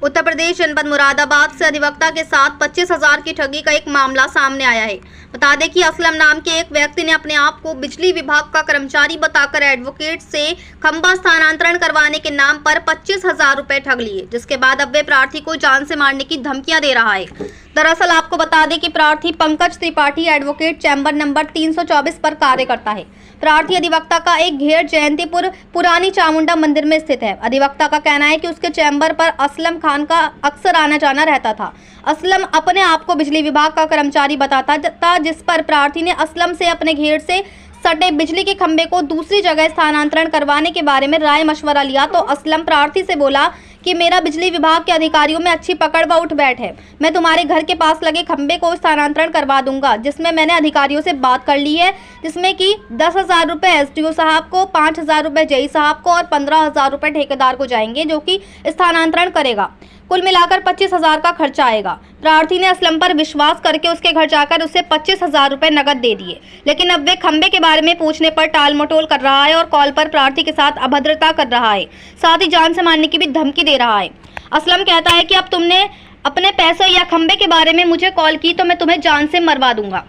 उत्तर प्रदेश जनपद मुरादाबाद से अधिवक्ता के साथ 25,000 की ठगी का एक मामला सामने आया है। बता दें कि असलम नाम के एक व्यक्ति ने अपने आप को बिजली विभाग का कर्मचारी बताकर एडवोकेट से खंबा स्थानांतरण करवाने के नाम पर 25,000 रुपए ठग लिए, जिसके बाद अब वे प्रार्थी को जान से मारने की धमकियां दे रहा है। दरअसल आपको बता दें कि प्रार्थी Pankaj Tripathi advocate chamber number 324 पर कार्य करता है। प्रार्थी अधिवक्ता का एक घेर जयंतीपुर पुरानी चामुंडा मंदिर में स्थित है। अधिवक्ता का कहना है कि उसके चैम्बर पर असलम खान का अक्सर आना जाना रहता था। असलम अपने आप को बिजली विभाग का कर्मचारी बताता था, जिस पर प्रार्थी ने असलम से अपने घेर से सटे बिजली के खंभे को दूसरी जगह स्थानांतरण करवाने के बारे में राय मशवरा लिया तो असलम प्रार्थी से बोला कि मेरा बिजली विभाग के अधिकारियों में अच्छी पकड़ व उठ बैठ है, मैं तुम्हारे घर के पास लगे खंभे को स्थानांतरण करवा दूंगा, जिसमें मैंने अधिकारियों से बात कर ली है, जिसमें कि 10,000 रुपये एसडीओ साहब को, 5,000 रुपये जेई साहब को और 15,000 रुपये ठेकेदार को जाएंगे, जो कि स्थानांतरण करेगा। कुल मिलाकर 25,000 का खर्चा आएगा। प्रार्थी ने असलम पर विश्वास करके उसके घर जाकर उसे 25,000 रुपये नकद दे दिए, लेकिन अब वे खंबे के बारे में पूछने पर टाल मटोल कर रहा है और कॉल पर प्रार्थी के साथ अभद्रता कर रहा है, साथ ही जान से मारने की भी धमकी दे रहा है। असलम कहता है कि अब तुमने अपने पैसों या खंबे के बारे में मुझे कॉल की तो मैं तुम्हें जान से मरवा दूंगा।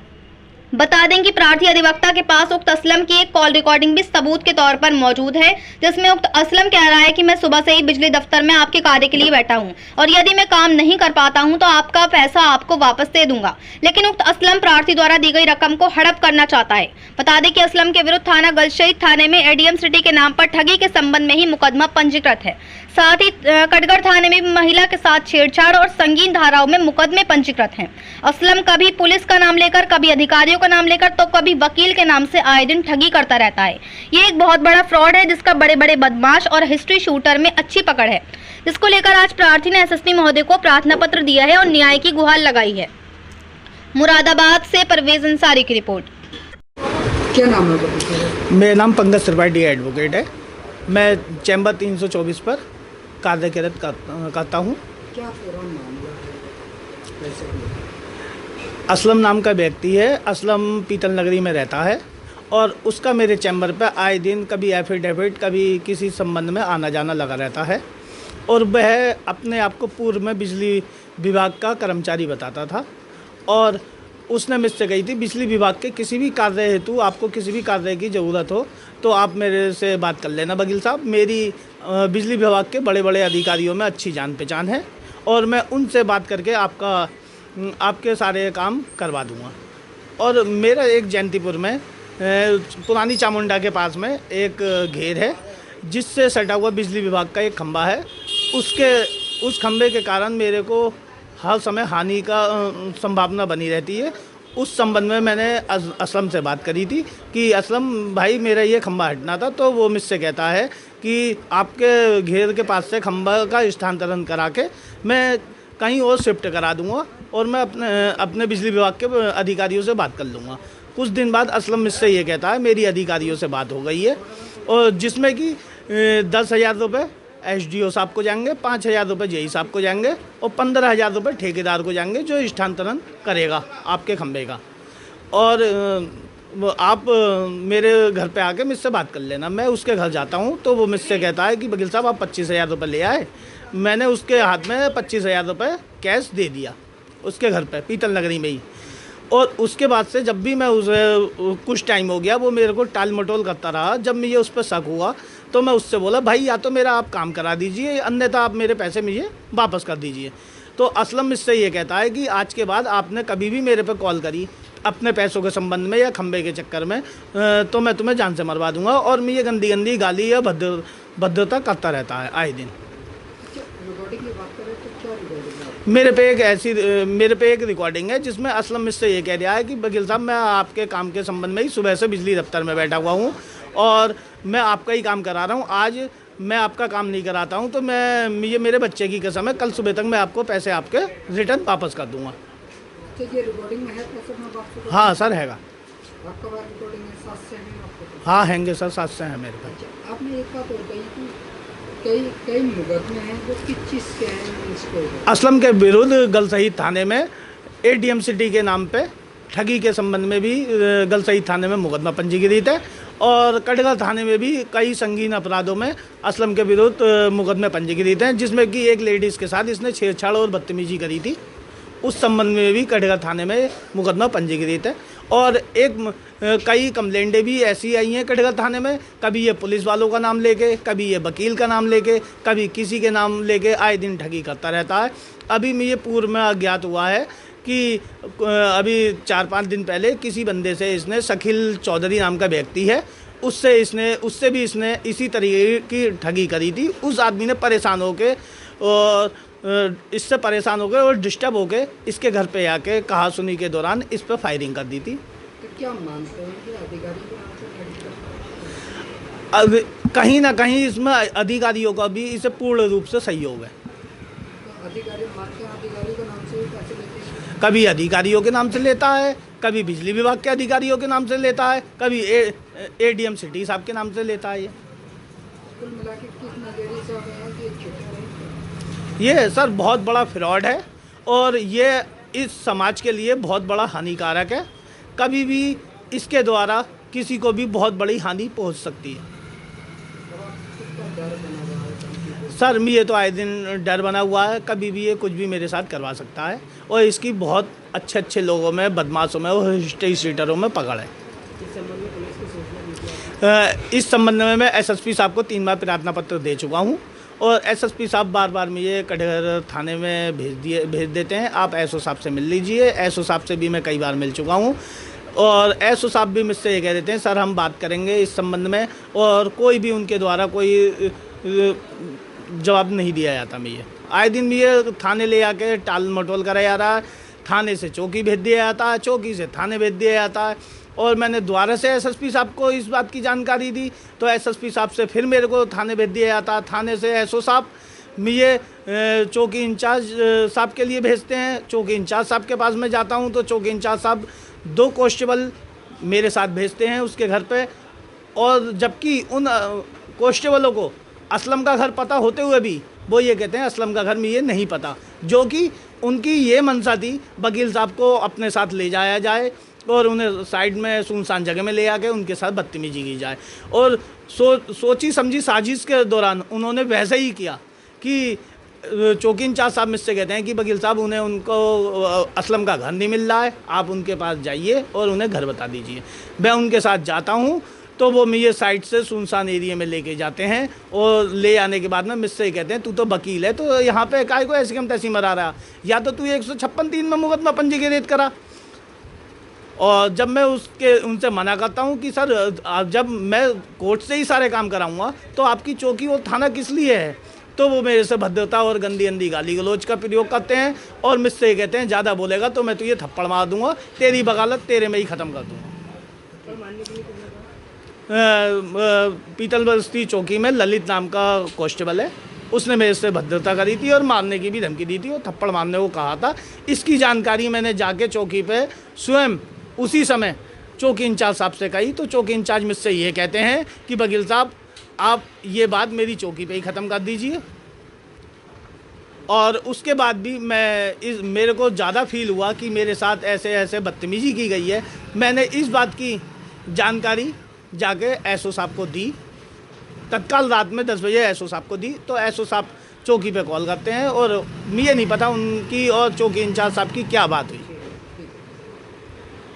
बता दें कि प्रार्थी अधिवक्ता के पास उक्त असलम की एक कॉल रिकॉर्डिंग भी सबूत के तौर पर मौजूद है, जिसमें उक्त असलम कह रहा है कि मैं सुबह से ही बिजली दफ्तर में आपके कार्य के लिए बैठा हूं और यदि मैं काम नहीं कर पाता हूं तो आपका पैसा आपको वापस दे दूंगा, लेकिन उक्त असलम प्रार्थी द्वारा दी गई रकम को हड़प करना चाहता है। बता दें कि असलम के विरुद्ध थाना गलशहीद थाने में एडीएम सिटी के नाम पर ठगी के संबंध में ही मुकदमा पंजीकृत है। साथ ही कटगढ़ थाने में भी महिला के साथ छेड़छाड़ और संगीन धाराओं में मुकदमे पंजीकृत हैं। असलम कभी पुलिस का नाम लेकर, कभी अधिकारियों का नाम लेकर तो कभी वकील के नाम से आए दिन ठगी करता रहता है। ये एक बहुत बड़ा फ्रॉड है, जिसका बड़े बड़े बदमाश और हिस्ट्री शूटर में अच्छी पकड़ है, जिसको लेकर आज प्रार्थी ने एसएसपी महोदय को प्रार्थना पत्र दिया है और न्याय की गुहार लगाई है। मुरादाबाद से परवेज अंसारी की रिपोर्ट। क्या नाम है? मेरा नाम पंकज त्रिपाठी एडवोकेट है। मैं चैम्बर 324 पर कार्यरत करता हूँ। क्या पूरा मामला है? असलम नाम का व्यक्ति है। असलम पीतल नगरी में रहता है और उसका मेरे चैम्बर पर आए दिन कभी एफिडेविट, कभी किसी संबंध में आना जाना लगा रहता है और वह अपने आप को पूर्व में बिजली विभाग का कर्मचारी बताता था और उसने मुझसे कही थी बिजली विभाग के किसी भी कार्य हेतु आपको किसी भी कार्य की ज़रूरत हो तो आप मेरे से बात कर लेना वकील साहब। मेरी बिजली विभाग के बड़े बड़े अधिकारियों में अच्छी जान पहचान है और मैं उनसे बात करके आपके सारे काम करवा दूंगा। और मेरा एक जयंतीपुर में पुरानी चामुंडा के पास में एक घेर है जिससे सटा हुआ बिजली विभाग का एक खंबा है। उस खंबे के कारण मेरे को हर समय हानि का संभावना बनी रहती है। उस संबंध में मैंने असलम से बात करी थी कि असलम भाई मेरा ये खंबा हटना था, तो वो मुझसे कहता है कि आपके घेर के पास से खंबा का स्थानांतरण करा के मैं कहीं और शिफ्ट करा दूंगा और मैं अपने बिजली विभाग के अधिकारियों से बात कर लूँगा। कुछ दिन बाद असलम मुझसे ये कहता है मेरी अधिकारियों से बात हो गई है और जिसमें कि 10,000 रुपये एसडीओ साहब को जाएंगे, 5,000 रुपये जेई साहब को जाएंगे और 15,000 रुपये ठेकेदार को जाएंगे जो स्थानांतरण करेगा आपके खंबे का। और आप मेरे घर पे आके मुझसे बात कर लेना। मैं उसके घर जाता हूँ तो वो मुझसे कहता है कि वकील साहब आप 25,000 रुपये ले आए। मैंने उसके हाथ में 25,000 रुपये कैश दे दिया उसके घर पे पीतल नगरी में ही। और उसके बाद से जब भी मैं उसे कुछ टाइम हो गया वो मेरे को टाल मटोल करता रहा। जब मुझे उस पर शक हुआ तो मैं उससे बोला भाई या तो मेरा आप काम करा दीजिए अन्यथा आप मेरे पैसे मुझे वापस कर दीजिए। तो असलम मुझसे ये कहता है कि आज के बाद आपने कभी भी मेरे पे कॉल करी अपने पैसों के संबंध में या खंबे के चक्कर में तो मैं तुम्हें जान से मरवा दूंगा। और मैं ये गंदी गंदी गाली या भद्रता करता रहता है आए दिन। मेरे पे एक रिकॉर्डिंग है जिसमें असलम मुझसे ये कह रहा है कि वकील साहब मैं आपके काम के संबंध में ही सुबह से बिजली दफ्तर में बैठा हुआ हूँ और मैं आपका ही काम करा रहा हूँ। आज मैं आपका काम नहीं कराता हूँ तो ये मेरे बच्चे की कसम है, कल सुबह तक मैं आपको पैसे आपके रिटर्न वापस कर दूँगा। ये रिकॉर्डिंग में है पैसे में वापस? हाँ सर हैगा। आपका बात रिकॉर्डिंग है 7 से है आपको? हाँ हैंगे सर, 7 से हैं मेरे पास। आपने एक बात और कही कि कई मुकदमे हैं जो किस चीज़ के हैं इसको? असलम के विरुद्ध गलशहीद थाने में एडीएम सिटी के नाम पे ठगी के संबंध में भी गलशहीद थाने में मुकदमा पंजीकृत है और कटघर थाने में भी कई संगीन अपराधों में असलम के विरुद्ध मुकदमे पंजीकृत हैं, जिसमें कि एक लेडीज़ के साथ इसने छेड़छाड़ और बदतमीजी करी थी। उस संबंध में भी कटघर थाने में मुकदमा पंजीकृत है। और कई कंप्लेंटें भी ऐसी आई हैं कटघर थाने में, कभी ये पुलिस वालों का नाम लेके, कभी ये वकील का नाम लेके, कभी किसी के नाम लेके आए दिन ठगी करता रहता है। अभी मुझे पूर्व में अज्ञात हुआ है कि अभी 4-5 दिन पहले किसी बंदे से इसने शकील चौधरी नाम का व्यक्ति है, उससे भी इसने इसी तरीके की ठगी करी थी। उस आदमी ने परेशान होके और इससे परेशान हो गए और डिस्टर्ब हो गए इसके घर पे आके कहा सुनी के दौरान इस पर फायरिंग कर दी थी। तो क्या मानते हैं कि अधिकारी के नाम से ठगी करते अब कहीं ना कहीं इसमें अधिकारियों का भी इसे पूर्ण रूप से सहयोग है। तो अधिकारी मानते हैं अधिकारी के नाम से ही पैसे लेते हैं? कभी अधिकारियों के नाम से लेता है, कभी बिजली विभाग के अधिकारियों के नाम से लेता है, कभी ADM सिटी साहब के नाम से लेता है। कुल मिला के किस नज़रिए से आप हैं कि छोटा है? ये सर बहुत बड़ा फ्रॉड है और ये इस समाज के लिए बहुत बड़ा हानिकारक है। कभी भी इसके द्वारा किसी को भी बहुत बड़ी हानि पहुंच सकती है। सर ये तो आए दिन डर बना हुआ है, कभी भी ये कुछ भी मेरे साथ करवा सकता है और इसकी बहुत अच्छे लोगों में, बदमाशों में और हिस्ट्री शीटरों में पकड़ है। इस संबंध में मैं SSP साहब को 3 बार प्रार्थना पत्र दे चुका हूँ और SSP साहब बार मुझे कटघर थाने में भेज देते हैं, आप SO साहब से मिल लीजिए। SO साहब से भी मैं कई बार मिल चुका हूँ और SO साहब भी मुझसे ये कह देते हैं सर हम बात करेंगे इस संबंध में, और कोई भी उनके द्वारा कोई जवाब नहीं दिया जाता। मुझे आए दिन मुझे थाने ले आके टाल मटोल करा जा रहा है, थाने से चौकी भेज दिया जाता है, चौकी से थाने भेज दिया जाता है। और मैंने दोबारा से SSP साहब को इस बात की जानकारी दी तो SSP साहब से फिर मेरे को थाने भेज दिया जाता है, थाने से SO साहब मुझे चौकी इंचार्ज साहब के लिए भेजते हैं। चौकी इंचार्ज साहब के पास मैं जाता हूं तो चौकी इंचार्ज साहब 2 कांस्टेबल मेरे साथ भेजते हैं उसके घर पे, और जबकि उन कांस्टेबलों को असलम का घर पता होते हुए भी वो ये कहते हैं असलम का घर मुझे नहीं पता, जो कि उनकी ये मंशा थी वकील साहब को अपने साथ ले जाया जाए और उन्हें साइड में सुनसान जगह में ले आके उनके साथ बदतमीजी की जाए। और सोची समझी साजिश के दौरान उन्होंने वैसे ही किया कि चौकी इंचार्ज साहब मुझसे कहते हैं कि वकील साहब उनको असलम का घर नहीं मिल रहा है, आप उनके पास जाइए और उन्हें घर बता दीजिए। मैं उनके साथ जाता हूँ तो वो मुझे साइड से सुनसान एरिया में लेके जाते हैं और ले आने के बाद में मुझसे ही कहते हैं तू तो वकील है तो यहाँ पे काय को ऐसी कम तैसी मरा रहा, या तो तू 156(3) में मुकदमा पंजीकृत करा। और जब मैं उनसे मना करता हूँ कि सर जब मैं कोर्ट से ही सारे काम कराऊंगा तो आपकी चौकी और थाना किस लिए है, तो वो मेरे से भद्रता और गंदी गाली गलौज का प्रयोग करते हैं और मुझसे ये कहते हैं ज़्यादा बोलेगा तो मैं तुझे थप्पड़ मार दूंगा, तेरी बगालत तेरे में ही ख़त्म कर दूँगा। पीतल बस्ती चौकी में ललित नाम का कांस्टेबल है, उसने मेरे से भद्रता करी थी और मारने की भी धमकी दी थी और थप्पड़ मारने को कहा था। इसकी जानकारी मैंने जाके चौकी पे स्वयं उसी समय चौकी इंचार्ज साहब से कही तो चौकी इंचार्ज मुझसे ये कहते हैं कि वकील साहब आप ये बात मेरी चौकी पे ही ख़त्म कर दीजिए। और उसके बाद भी मेरे को ज़्यादा फील हुआ कि मेरे साथ ऐसे बदतमीजी की गई है। मैंने इस बात की जानकारी जाके SO साहब को दी, तत्काल रात में 10 बजे SO साहब को दी तो SO साहब चौकी पे कॉल करते हैं और मुझे नहीं पता उनकी और चौकी इंचार्ज साहब की क्या बात हुई।